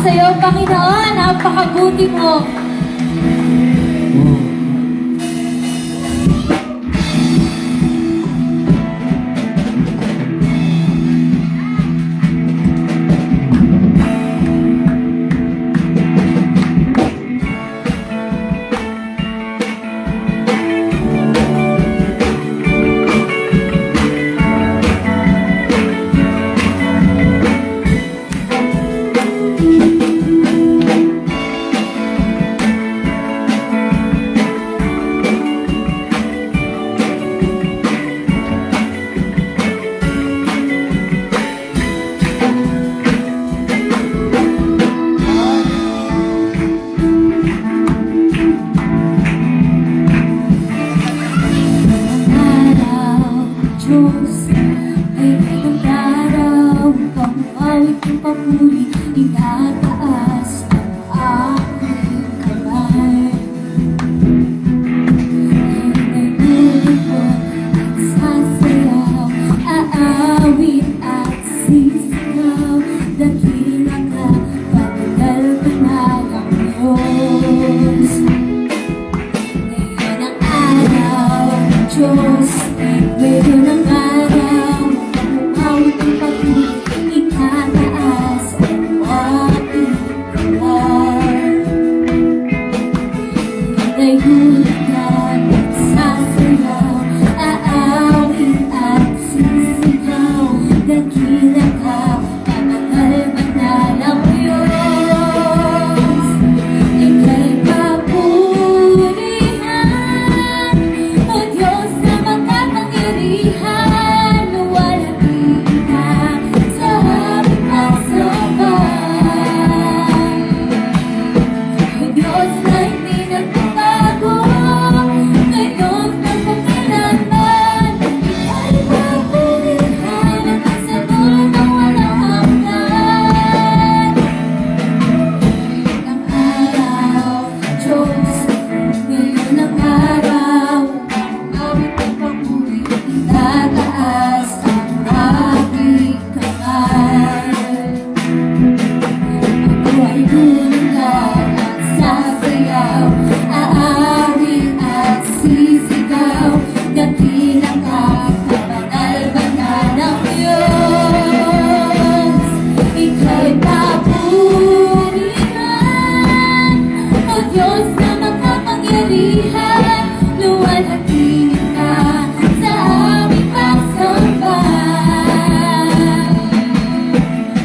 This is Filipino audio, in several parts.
sa'yo, Panginoon. Napakabuti mo. Diyos, ay ng araw, pangawit ng papuri, itataas ang aking kamay. Inay ko at sasayaw, aawit at sisigaw, dakila ka, patagal ka na ng Diyos. Ngayon ang araw, Diyos, ngayon ang araw, pangawit ng papuri, itataas ang aking kamay. Inayunan at sasayaw, aawit at sisigaw, dakila ka, patagal ka na ng Diyos. Ika'y papurihan, O Diyos na makapangyarihan, luwalhati ka sa aming pagsamba. O Diyos na hindi nagbabago, ngayon at magkailanman, Ika'y papurihan hanggang sa dulo ng walang hanggan. Ang araw, Diyos, ngayon ang araw, pangawit ng papuri, itataas ang aking kamay. Ako ay lulugar at sasayaw, aawit at sisigaw, dakila ka, kabanal-banal ng Diyos. Ika'y papurihan, O Diyos na makapangyarihan, luwalhati ka sa aming pagsamba.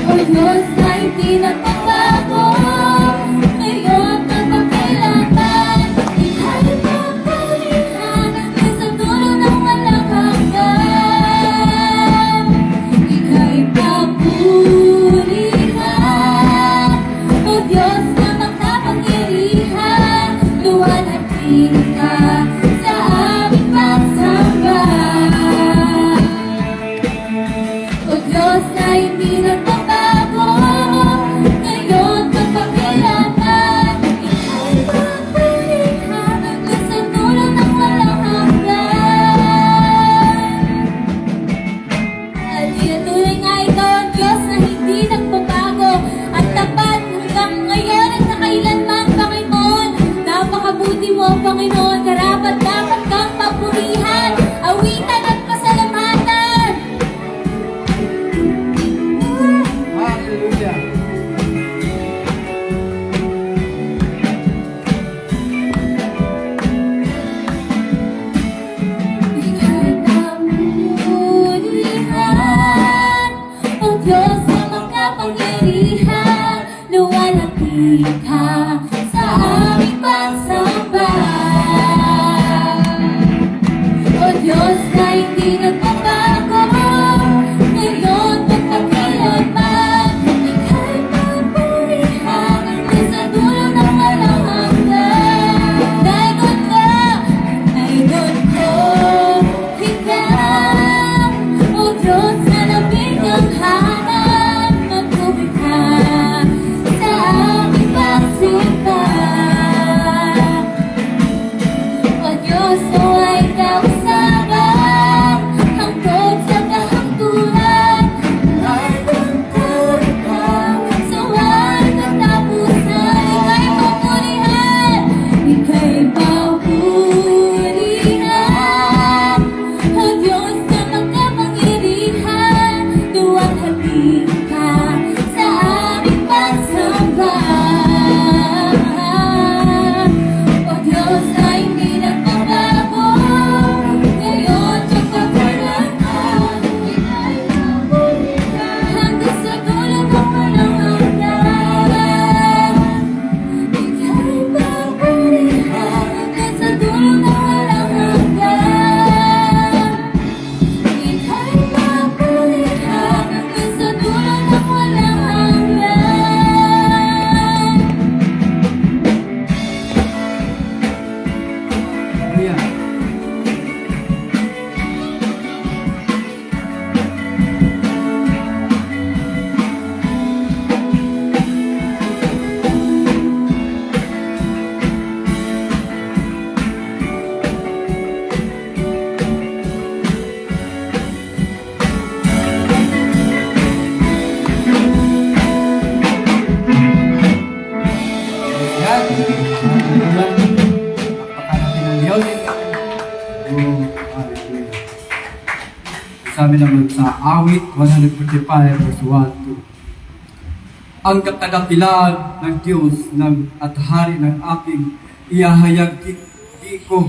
O Diyos na hindi nagbabago, ngayon at magkailanman, Ika'y papurihan hanggang sa dulo ng walang hanggan. Ika'y papurihan, O Diyos na makapangyarihan, luwalhati ka sa aming pagsamba. O Diyos na hindi nagbabago, ngayon at magkailanman, Ika'y papurihan hanggang sa dulo ng walang hanggan. Tunay nga ikaw ang Diyos na hindi nagbabago at tapat hanggang ngayon at sa kailanman, Panginoon. Napakabuti mo, Panginoon. Karapat-dapat kang papurihan, awitan at pasalamatan. Hallelujah. Ika'y papurihan, O Diyos na makapangyarihan, luwalhati ka sa aming pagsamba. O Diyos na hindi nagbabago, ngayon at magkailanman, Ika'y papurihan hanggang sa dulo ng walang hanggan. Daigod ko, ikaw, O Diyos na labing ang hanap, magtubig ka sa aming pagsimba. naman sa awit 145 verse 1 to ang kadakilaan ng Diyos at hari ng aking iyahayag di ko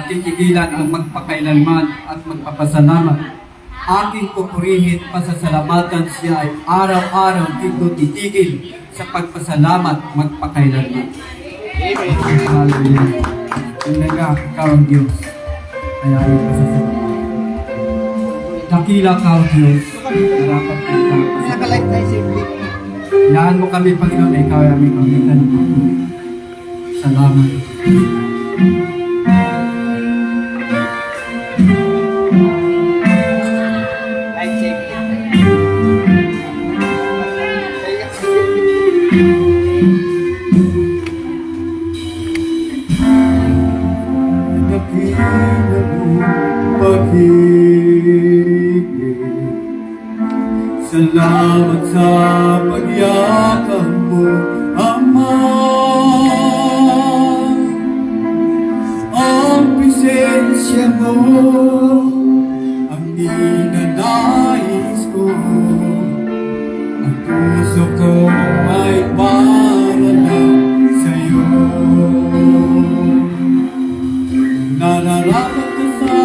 titigilan ang magpakailanman at magpapasalamat. Aking pupurihin, pasasalamatan siya ay araw-araw di ko titigil sa pagpasalamat magpakailanman. Hallelujah. Talaga, ikaw ang Diyos. Kaya ay pasasalamatan. Dakila ka ang Diyos. Dapat ikaw. Naka-live tayo simple. Yan mo kami, Panginoon, na ikaw ay aming pamitan. Salamat. Live simple. Salamat sa pagyakap mo, Ama. Ang presensya mo, ang ninanais ko. Ang puso ko ay para lang sa'yo. Nararapat ka sa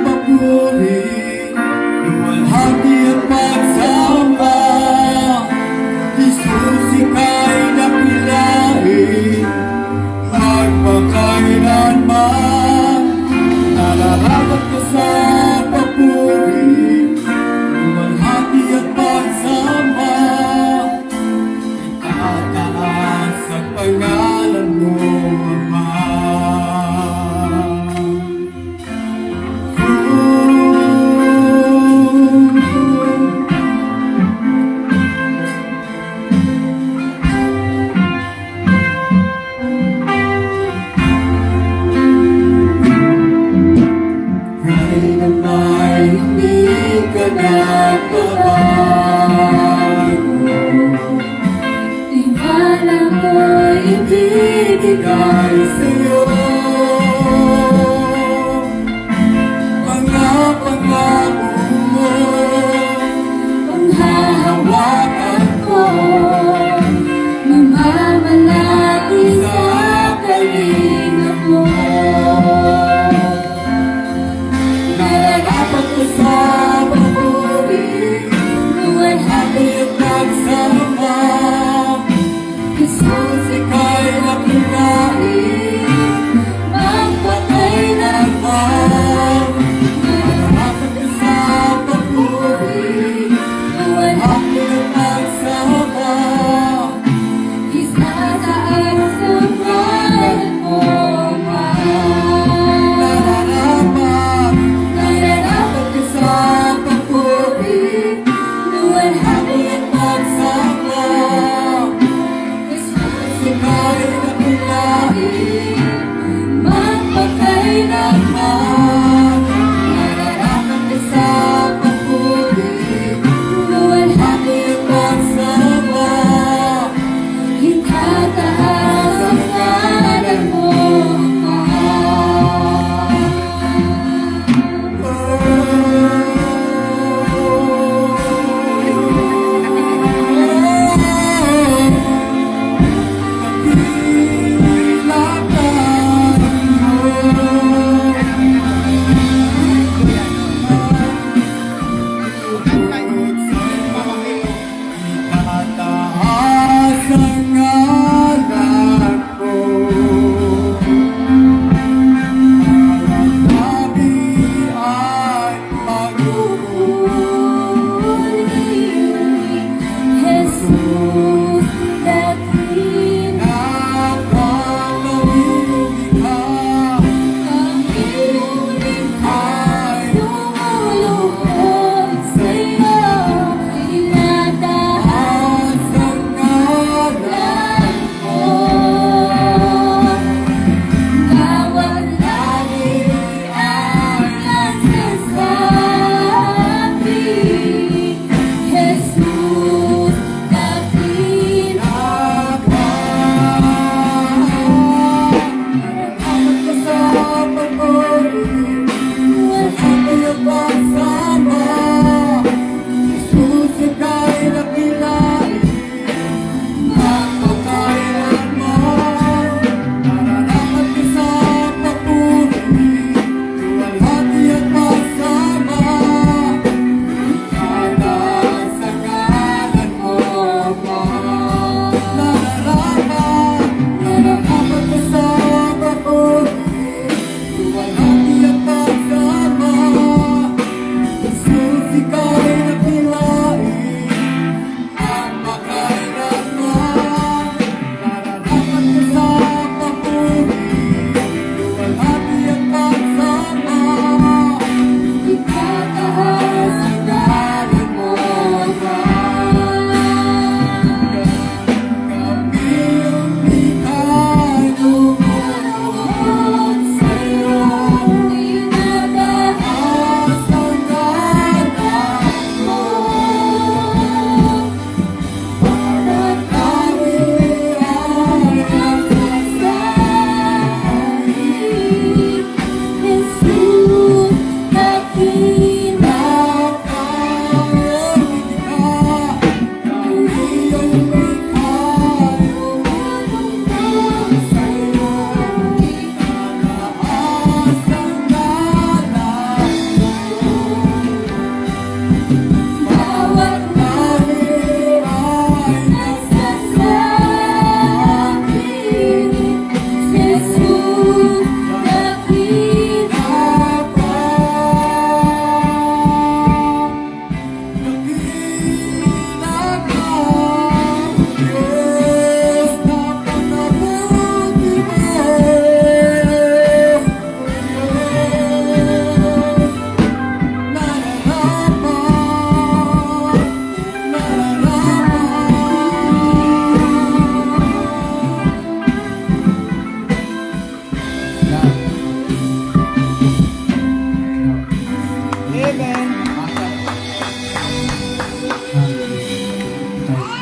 papuri, luwalhati at pagsamba. Jesus, ika'y dakilain, magpakailanman. Nararapat ka sa papuri, luwalhati at pagsamba. Itataas ang pangalan mo, Ama. Kailan ay hindi ka nagbabago, Tiwala mo'y ibibigay sa'yo. Mga pangako mo, panghahawakan ko, mamamalagi sa kalinga mo. nararapat ko sa papuri, Luwalhati at pagsama. Jesus, Ika'y nakilain,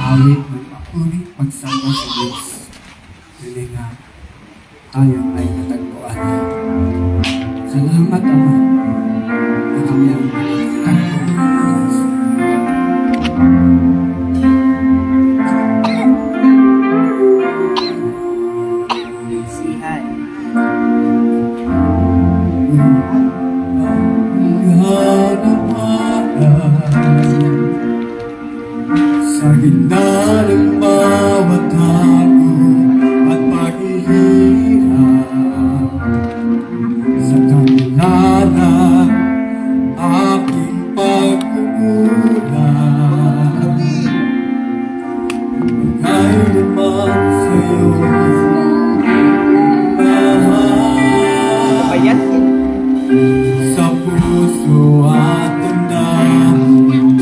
awit ng papuri pagsamba sa Diyos. Hindi nga tayo ay natagpuan. Salamat, Ama, na kami ang natagpuan. Say hi. Sa gitna ng bawat hamon at paghihirap, sa kanila na aking pagkukulang, kailanman sa'yo Ba yan? sa puso at damdamin,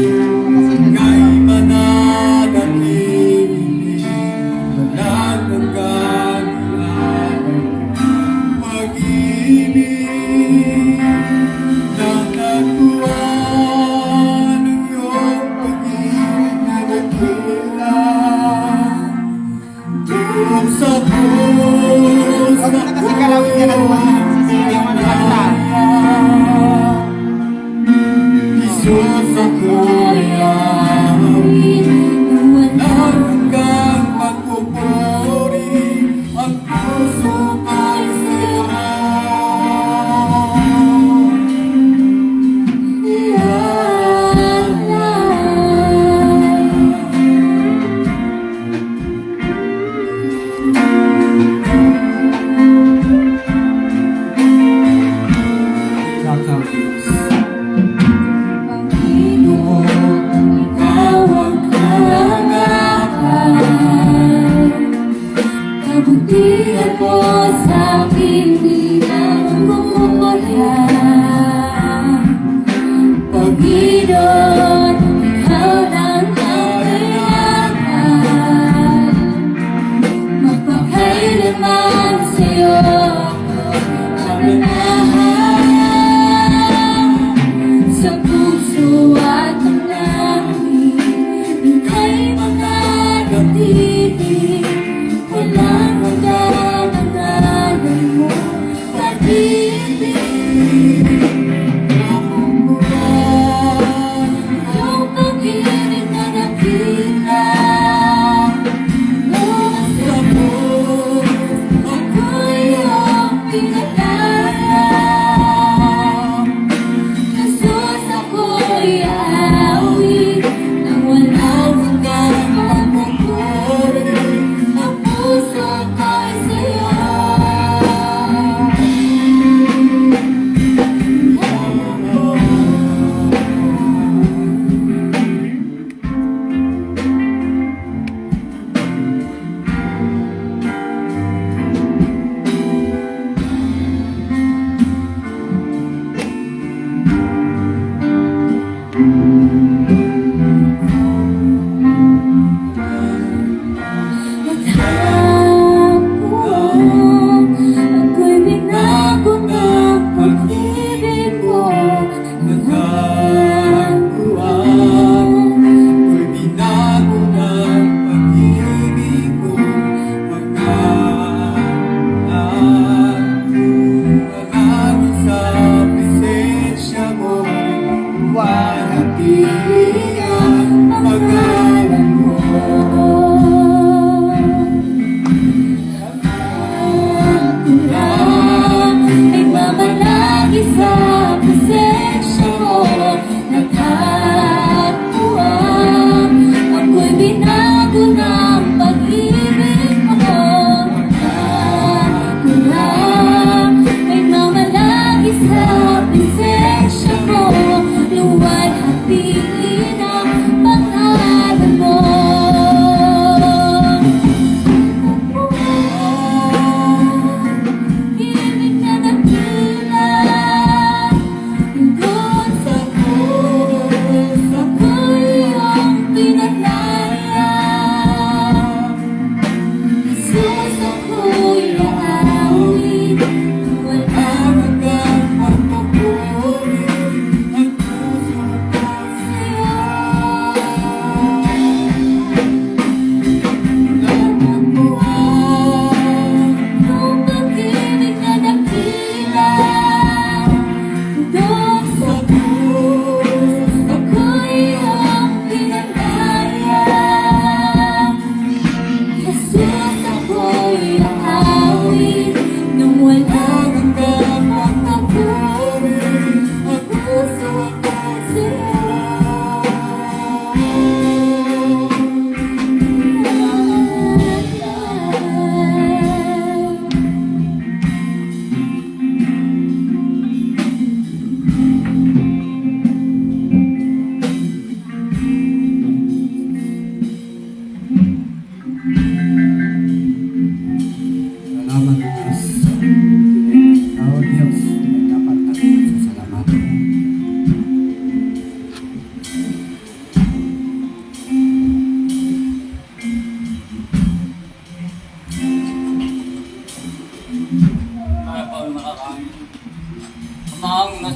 kay mananatili, walang nanggagihan, pag-ibig na nakuhaan ng iyong pag-ibig na dakila. Doon sa puso Huwag na kasi kalawin ka ng sisiling mo ng kanta. Jesus ako'y awit ng hanggang pagpupuri, ang puso ko'y sira. Nakakabiyos. Ikaw ang kalagapan, kabutihan mo sa akin bilang bumulya. Panginoon, ikaw lang ang kailangan, magpakailanman sa'yo ang nanahan. Sa puso at ang langit, ika'y mananatili, walang hanggan ang alay mo, pag-ibig. Nakukuhan iyong pag-ibig na dakila, lumas sa puso, ako'y iyong pinalaya. Jesus, ako'y awit ng walang hanggang pagpupuri,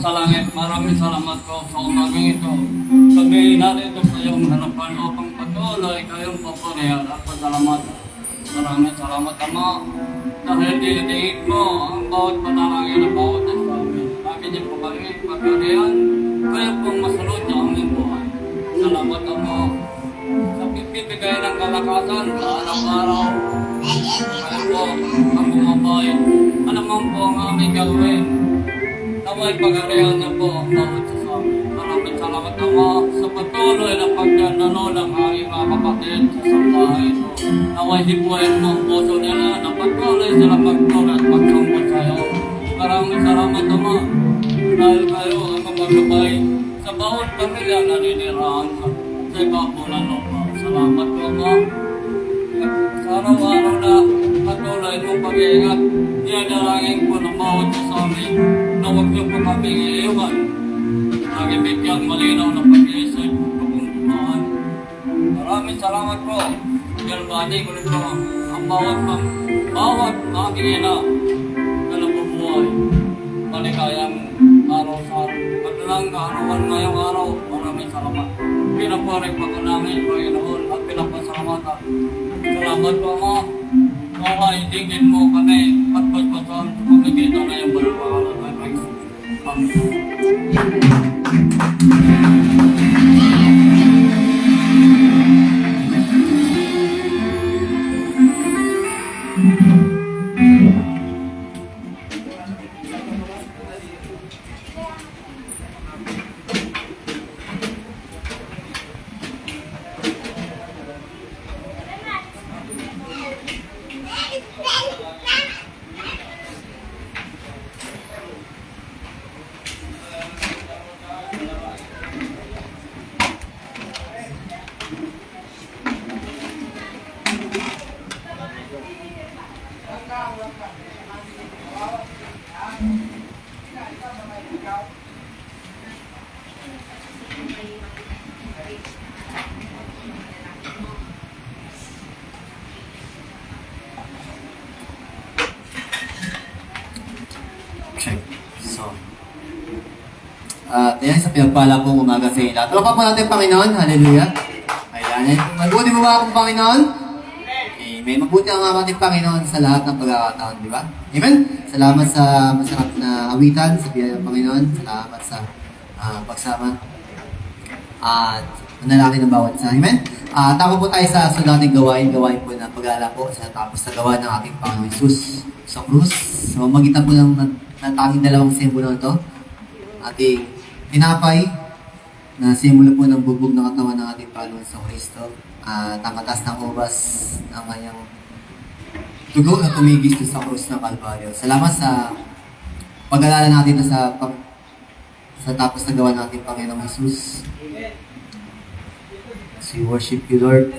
sa langit, maraming salamat po sa umagang ito. Sabihin natin ito sa iyong hanapan upang patuloy kayong papurihan at pasalamat. Maraming salamat, Ama. Dahil dinitingin mo ang bawat panalangin ng bawat isa amin. Amin niyo po kami pagkarihan, kayo pong masunod sa aming buhay. Salamat, Ama. Sa pipibigay ng kalakasan sa araw-araw. Kayo po ang bumabay. Ano man po ang aming gagawin. Naway pagkarihan niyo po ang bawat isa amin. Maraming salamat, Ama, sa patuloy na pagdadalo ng aming mga kapatid sa sambahay ito. Naway hipuin mo ang puso nila na patuloy sila magtulad at magsambot sa iyo. Maraming salamat, Ama, dahil kayo ang magabay sa bawat pamilya na ninirahan sa ibabaw ng lupa. Salamat po, Ama. Sa araw-araw na patuloy mong pag-iingat, dinadalangin ko ng bawat sa amin na huwag niyo po kaming iiwan. Nagibigyang malinaw na pag-iisip kung kumaan. Maraming salamat po. Galbani ko rin po ang bawat aming ina na nabubuhay. Maligayang araw sa araw. Madalang kaarawan ngayong araw. Maraming salamat. Pinaparik pa ko namin, Panginoon, at pinapasalamatan. Salamat po, Ama. Maway, tingin mo kami at paspasan sa pagkikita na yung balapakalan ng Christ. Amen. Okay. So, yan sa pinagpala pong umaga sa inyo. Tulungan po natin, Panginoon. Hallelujah. Ayan. Mabuti mo ba akong Panginoon? Amen. Mabuti ang ating Panginoon sa lahat ng pagkakataon, di ba? Amen. Salamat sa masarap na awitan sa biyaya ng Panginoon. Salamat sa pagsama at manalangin ng bawat isa. Amen. Tako po tayo sa dating gawain po na pag-aala po sa tapos na gawa ng ating Panginoon Jesus sa krus. So, magitan po ng tanging dalawang simbolo na ito. Ating tinapay na simbolo po ng bubog ng katawan ng ating Panginoon sa Kristo. At ang katas ng ubas ng kanyang dugo na tumigis sa krus ng Kalbaryo. Salamat sa pag-alala natin sa tapos na gawa ng ating Panginoong Jesus. So, we worship you, Lord.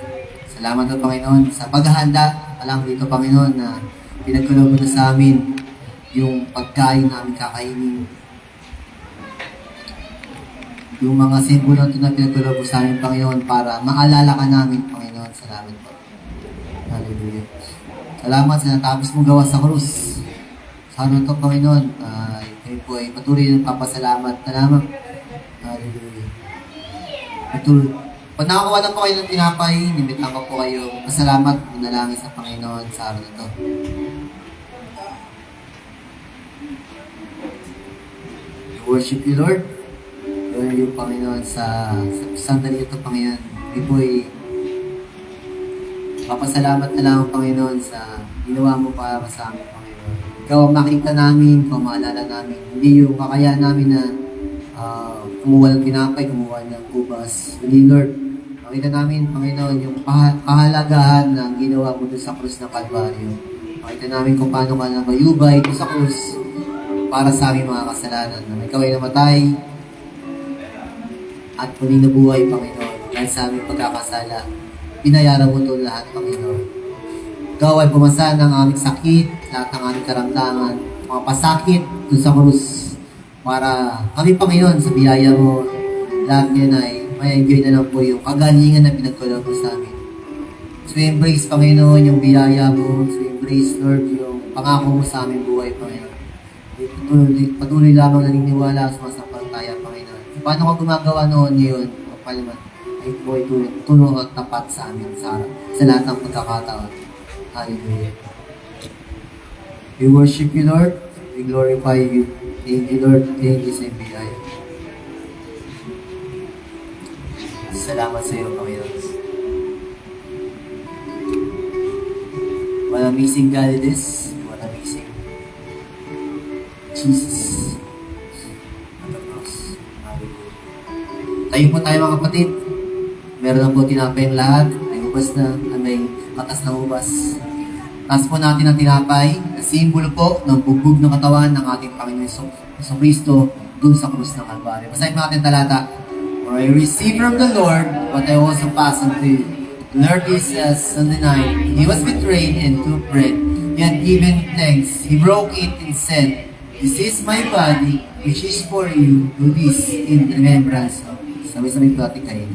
Salamat po, Panginoon, sa paghahanda. Alam dito, Panginoon, na pinagkaloob mo na sa amin yung pagkain namin kakainin. Yung mga simbolo ito na pinagkaloob mo sa amin, Panginoon, para maalala ka namin, Panginoon. Salamat po. Hallelujah. Salamat sa natapos mong gawa sa krus. Sa ano ito, Panginoon, kayo po ay patuloy ng papasalamat na lamang. Hallelujah. Patuloy. Pag nakakuha na po kayo ng tinapay, nimitan ko po kayo pasalamat, manalangin sa Panginoon sa araw na ito. We worship you, Lord. Lord, yung Panginoon sa sandali ito, Panginoon. Hindi po ay papasalamat na lang ang Panginoon sa ginawa mo para sa amin, Panginoon. Ikaw ang makita namin, ikaw ang maalala namin. Hindi yung kakaya namin na kumuha ng tinapay, kumuha ng kubas. Hindi, Lord, makita namin, Panginoon, yung kahalagahan ng ginawa mo doon sa krus ng Kalbaryo. Makita namin kung paano ka nabayubay doon sa krus para sa aming mga kasalanan. Na ikaw ay namatay at muling nabuhay, Panginoon. Dahil sa aming pagkakasala, binayaran mo ito lahat, Panginoon. Ikaw ay pumasa ng aming sakit, lahat ng aming karamdaman, mga pasakit doon sa krus. Para kami, Panginoon, sa biyaya mo, lahat yan ay may enjoy na lang po yung kagalingan na pinagkaloob mo sa amin. So, embrace, Panginoon, yung biyaya mo. So, embrace, Lord, yung pangako mo sa aming buhay, Panginoon. Patuloy lamang naniniwala sa masasampalataya, Panginoon. Paano ka gumagawa noon ngayon? O paano man, ay po ay tulong at tapat sa amin sa lahat ng pagkakataon. Hallelujah. We worship you, Lord. We glorify you. Thank you, Lord. Thank you sa ibigay. Salamat sa iyo, Panginoon. What amazing God it is. What amazing Jesus. On the cross. Hallelujah. Tayo po tayo mga kapatid. Meron na po tinapay ang lahat. May ubas na. May katas ng ubas. Taas po natin ang tinapay na simbolo po ng bugbog ng katawan ng ating Panginoon Kristo dun sa krus ng Kalbaryo. Basahin natin talata. For I received from the Lord what I also passed on to you. The Lord Jesus on the night he was betrayed and took bread. He had given thanks. He broke it and said, "This is my body, which is for you. Do this in remembrance of me." Sabi-sabi po natin kayo.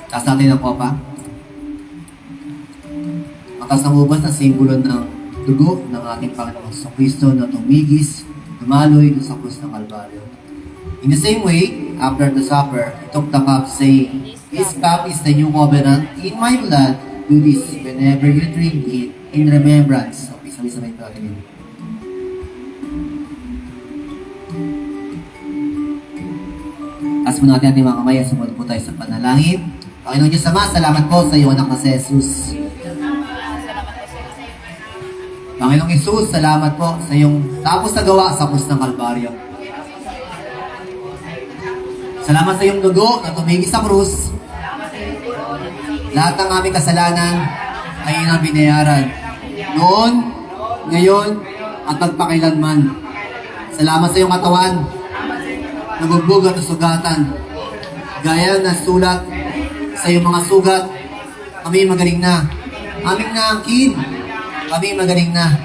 Taas natin ang kopa. Ang taas ng ubas na simbolo ng dugo ng ating Panginoon sa Kristo na tumigis, dumaloy doon sa krus ng Kalbaryo. In the same way, after the supper, he took the cup, saying, "This cup is the new covenant in my blood. Do this whenever you drink it in remembrance." Okay, sabay-sabay ito natin yun. Taas mo natin ating mga kamay, sumunod po tayo sa panalangin. Panginoon Diyos Ama, salamat po sa iyo anak na si Jesus. Panginoong Isus, salamat po sa iyong tapos na gawa sa krus ng Kalbaryo. Salamat sa iyong dugo na tumigis sa krus. Lahat ng aming kasalanan ay iyong binayaran. Noon, ngayon, at magpakailanman. Salamat sa iyong katawan, nabugbog at sugatan. Gaya na sulat sa iyong mga sugat, kami magaling na. Aming naangkin, kami magaling na.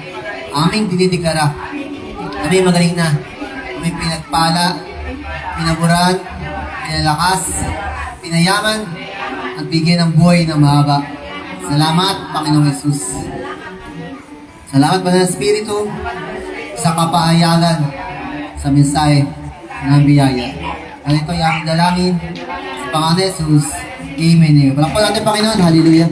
Aming dinideklara, kami magaling na. Kami pinagpala, pinaburan, pinalakas, pinayaman, at bigyan ng buhay na mahaba. Salamat, Panginoong Yesus. Salamat pa ng Espiritu sa kapahayagan sa mensahe ng biyaya. At ito ay aming dalangin sa Panginoon Jesus. Amen. Palakpakan natin, Panginoon. Hallelujah.